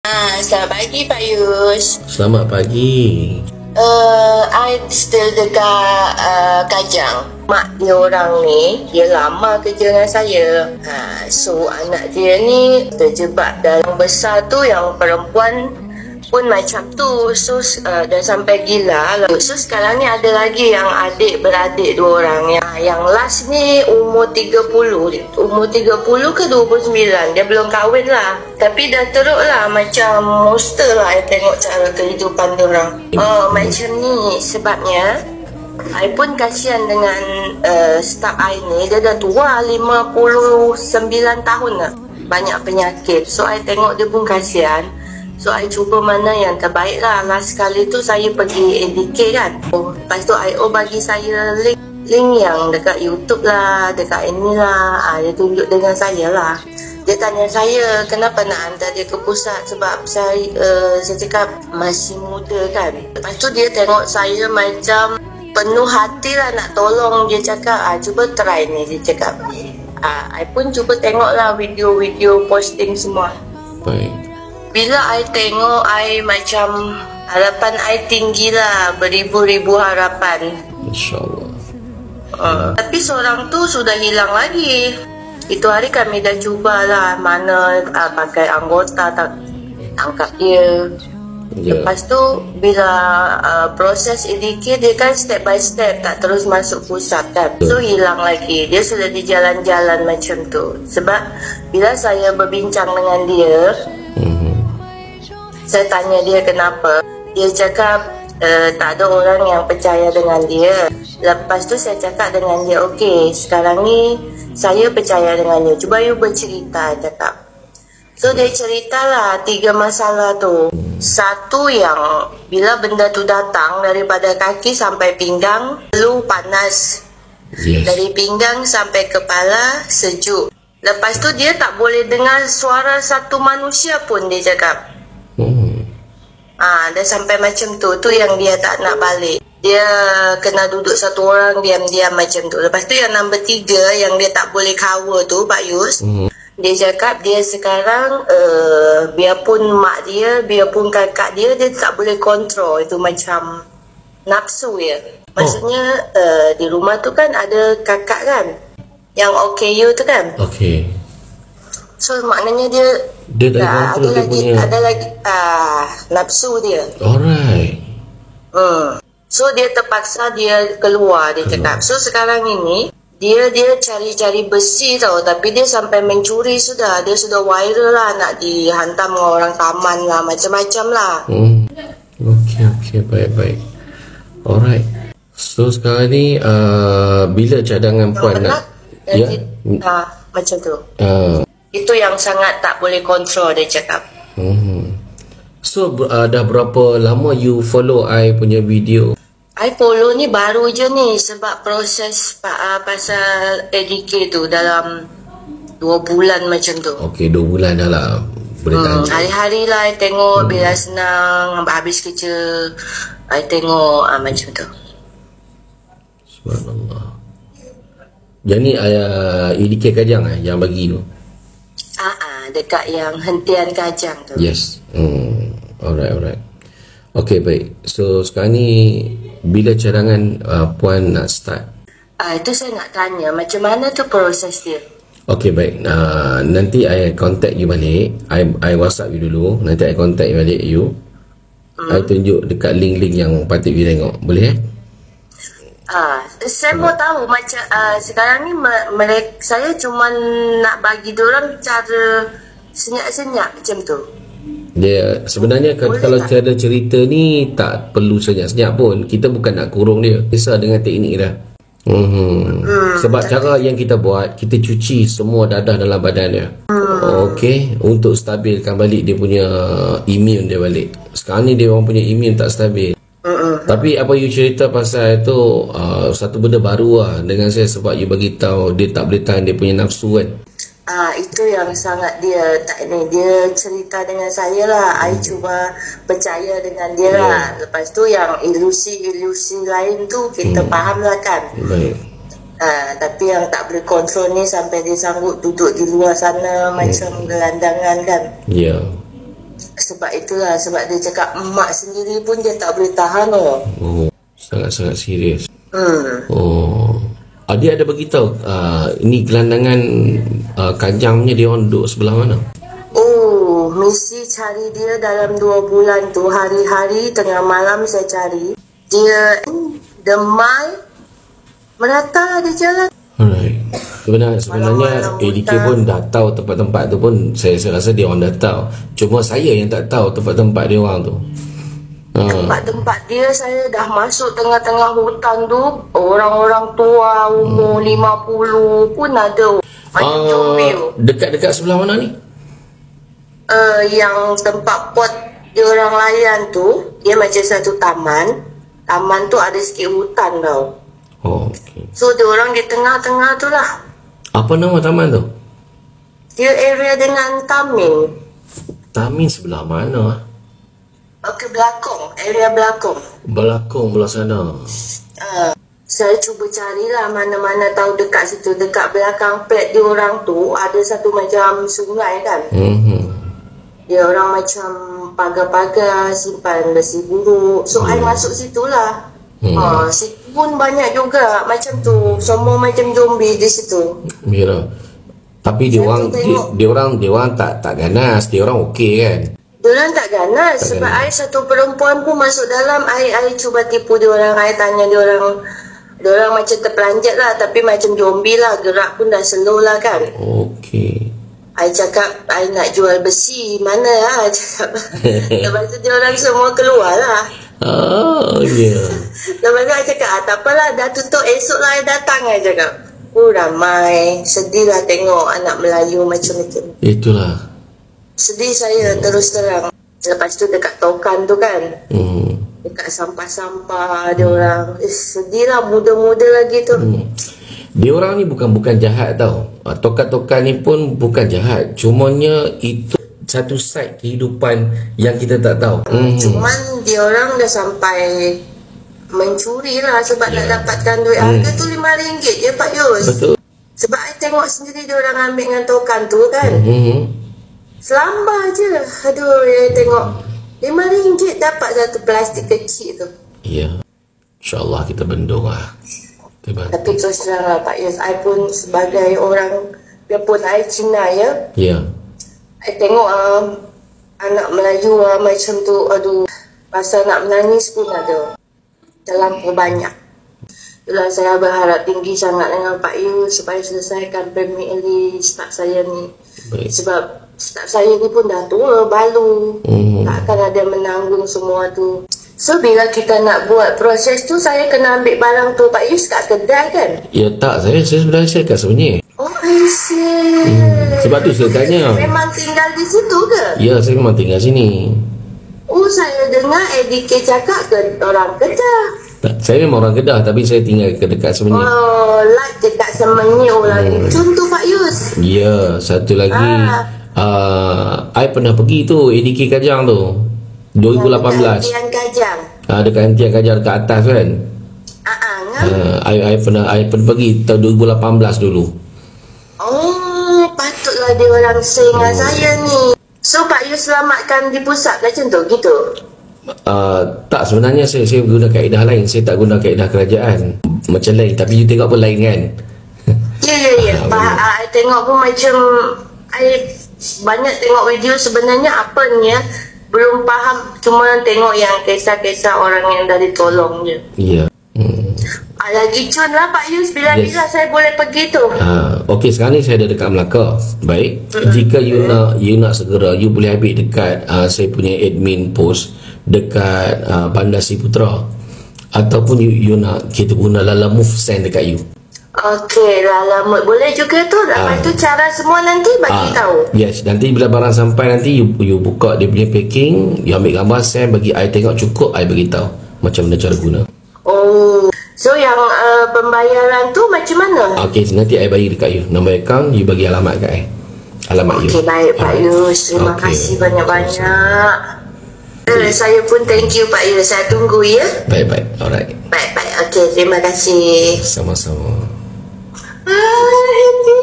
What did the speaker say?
Selamat pagi Pak Yus. Selamat pagi. I still dekat Kajang. Mak dia orang ni, dia lama kerja dengan saya. So anak dia ni terjebak dalam besar tu, yang perempuan pun macam tu. So dah sampai gila lah. So sekarang ni ada lagi yang adik-beradik 2 orang. Yang last ni umur 30. Umur 30 ke 29. Dia belum kahwin lah. Tapi dah teruk lah. Macam monster lah I tengok cara kehidupan dia orang. Macam ni sebabnya I pun kasihan dengan staff I ni. Dia dah tua, 59 tahun lah. Banyak penyakit. So I tengok dia pun kasihan. So I cuba mana yang terbaik lah. Last kali tu saya pergi ADK kan. Lepas tu IO bagi saya link yang dekat YouTube lah, dekat inilah. Dia tunjuk dengan saya lah. Dia tanya saya kenapa nak hantar dia ke pusat. Sebab saya cakap masih muda kan. Lepas tu dia tengok saya macam penuh hati lah nak tolong. Dia cakap cuba try ni. Dia cakap I pun cuba tengok lah video-video posting semua. Baik. Bila I tengok, I macam harapan I tinggi lah. Beribu-ribu harapan. InsyaAllah. Tapi seorang tu sudah hilang lagi. Itu hari kami dah cuba lah mana pakai anggota tangkap dia. Lepas tu bila proses EDK dia kan step by step, tak terus masuk pusat kan. So hilang lagi. Dia sudah di jalan-jalan macam tu. Sebab bila saya berbincang dengan dia, saya tanya dia kenapa. Dia cakap tak ada orang yang percaya dengan dia. Lepas tu saya cakap dengan dia, okey, sekarang ni saya percaya dengan dia. Cuba you bercerita, cakap. So dia ceritalah 3 masalah tu. Satu yang bila benda tu datang daripada kaki sampai pinggang, lu panas. Dari pinggang sampai kepala sejuk. Lepas tu dia tak boleh dengar suara satu manusia pun, dia cakap. Dah sampai macam tu. Tu yang dia tak nak balik. Dia kena duduk satu orang diam-diam macam tu. Lepas tu yang nombor 3, yang dia tak boleh cover tu, Pak Yus, dia cakap dia sekarang biarpun mak dia, biarpun kakak dia, dia tak boleh kontrol. Itu macam nafsu ya. Maksudnya di rumah tu kan ada kakak kan, yang OKU tu kan. Okay. So maknanya dia dah ada lagi, ada lagi nafsu dia. Alright. So dia terpaksa dia keluar, dia cakap. So sekarang ini dia cari-cari besi tau, tapi dia sampai mencuri sudah. Dia sudah viral lah, nak dihantam dengan orang taman lah, macam-macam lah. Okay, baik. Alright. So sekarang ni bila cadangan puan nak macam tu. Itu yang sangat tak boleh kontrol, dia cakap. So dah berapa lama you follow I punya video? I follow ni baru je ni, sebab proses pasal ADK tu dalam 2 bulan macam tu. Okay, 2 bulan dah lah. Boleh tahan. Hari-hari lah I tengok. Bila senang habis kerja I tengok macam tu. Subhanallah. Yang ni ADK Kajang yang bagi tu? Dekat yang hentian Kajang tu. Yes. Alright. Okay, baik. So sekarang ni bila cadangan puan nak start? Itu saya nak tanya macam mana tu proses dia. Okay, baik. Nanti I contact you balik. I WhatsApp you dulu. Nanti I contact you balik you. I tunjuk dekat link-link yang patut you tengok. Boleh saya mau tahu macam sekarang ni saya cuma nak bagi diorang cara senyap-senyap macam tu. Dia sebenarnya kalau cara cerita ni tak perlu senyap-senyap pun. Kita bukan nak kurung dia. Kisah dengan teknik dah. Sebab cara yang kita buat, kita cuci semua dadah dalam badan dia. Okey, untuk stabilkan balik dia punya imun dia balik. Sekarang ni dia orang punya imun tak stabil. Tapi apa you cerita pasal tu satu benda baru lah dengan saya, sebab you bagi tahu dia tak boleh tahan dia punya nafsu kan. Itu yang sangat dia tak ni. Dia cerita dengan saya lah. I cuba percaya dengan dia lah. Lepas tu yang ilusi-ilusi lain tu kita faham lah kan. Baik. Tapi yang tak boleh kontrol ni sampai dia sanggup duduk di luar sana macam gelandangan kan. Ya. Sebab itulah, sebab dia cakap mak sendiri pun dia tak boleh tahan loh. Oh, sangat-sangat serius. Oh, dia ada beritahu ini gelandangan Kajang punya dia orang duduk sebelah mana? Oh, mesti cari dia dalam 2 bulan tu. Hari-hari tengah malam saya cari. Dia demai merata di jalan. Alright. Sebenarnya ADK pun dah tahu tempat-tempat tu pun saya rasa dia orang dah tahu. Cuma saya yang tak tahu tempat-tempat dia orang tu. Tempat-tempat dia saya dah masuk tengah-tengah hutan tu. Orang-orang tua umur 50 pun ada. Macam zombie tu. Dekat-dekat sebelah mana ni? Yang tempat pot dia orang layan tu, dia macam satu taman. Taman tu ada sikit hutan tau. Oh, okay. So dia orang di tengah-tengah tu lah. Apa nama taman tu? Dia area dengan Tamin. Tamin sebelah mana? Ke belakang, area belakang. Belakang belah sana. Saya cuba carilah mana-mana tahu dekat situ. Dekat belakang flat dia orang tu ada satu macam sungai kan. Dia orang macam pagar-pagar, simpan besi buruk. So I masuk situlah. Situ pun banyak juga macam tu. Semua macam zombie di situ. Mira. Tapi dia orang tak ganas, dia orang okey kan. Dia orang tak ganas sebab I satu perempuan pun masuk dalam. I cuba tipu dia orang. I tanya dia orang macam terpelanjat lah, tapi macam zombie lah. Gerak pun dah slow lah kan. Okey. I cakap I nak jual besi. Mana lah cakap. Lepas tu dia orang semua keluar lah. Oh ya. Lepas tu I cakap tak apalah, dah tutup, esok lah I datang. I cakap ramai. Sedih lah tengok anak Melayu macam itu. Itulah. Sedih saya terus terang. Lepas tu dekat Tokan tu kan, dekat sampah-sampah dia orang. Sedih lah, muda-muda lagi tu. Dia orang ni bukan jahat tau. Tokan-tokan ni pun bukan jahat. Cumanya itu satu side kehidupan yang kita tak tahu. Cuman dia orang dah sampai mencuri lah sebab nak dapatkan duit. Harga tu RM5 je Pak Yus. Betul. Sebab I tengok sendiri dia orang ambil dengan Tokan tu kan. Selamba je. Aduh, I tengok RM5 dapat satu plastik kecil tu. Ya. InsyaAllah kita bendung lah. Tapi terus terang lah Pak Yus, I pun sebagai orang, biarpun I Cina ya, I tengok anak Melayu macam tu, aduh, pasal nak menangis pun ada, terlampau banyak. Itulah saya berharap tinggi sangat dengan Pak Yus supaya selesaikan Premier League staff saya ni. Baik. Sebab staff saya ni pun dah tua, balu, takkan ada menanggung semua tu. So bila kita nak buat proses tu, saya kena ambil barang tu Pak Yus kat kedai kan? Ya tak, saya sebenarnya saya kat sebenarnya. Oh I see. Sebab tu saya tanya. Memang tinggal di situ ke? Ya, saya memang tinggal sini. Oh, saya dengar ADK cakap ke orang Kedah. Tak, saya memang orang Kedah tapi saya tinggal dekat sebenarnya. Oh, like dekat Semenyuk lagi. Contoh Pak Yus. Ya, satu lagi. I pernah pergi tu ADK Kajang tu 2018. Yang Kajang. Dekat Antian Kajang dekat atas kan. I pernah pergi tahun 2018 dulu. Oh, patutlah dia orang share dengan saya ni. So Pak Yus selamatkan di pusat macam tu gitu. Tak, sebenarnya saya guna kaedah lain. Saya tak guna kaedah kerajaan macam lain. Tapi you tengok pun lain kan. Ya. I tengok pun macam I banyak tengok video sebenarnya apanya belum faham, cuma tengok yang kisah-kisah orang yang dah ditolong je. Ya. Lagi cun lah Pak Yus, bila-bila saya boleh pergi tu. Okey, sekarang ni saya ada dekat Melaka. Baik. Jika you nak segera, you boleh ambil dekat saya punya admin post dekat Bandar Sri Putra. Ataupun you nak kita guna Lala Move send dekat you. Okey, Lala Move boleh juga tu. Lepas tu cara semua nanti bagi tahu. Yes, nanti bila barang sampai nanti you buka dia punya packing, you ambil gambar send bagi I tengok cukup, I beritahu macam mana cara guna. Oh. So yang pembayaran tu macam mana? Okey, nanti I bagi dekat you nombor akaun, you bagi alamat kat I. Alamat you. Okey, baik Pak Yus. Terima kasih banyak-banyak. Saya pun thank you Pak Yus. Saya tunggu ya. Baik. Alright. Baik. Okey, terima kasih. Sama-sama. Happy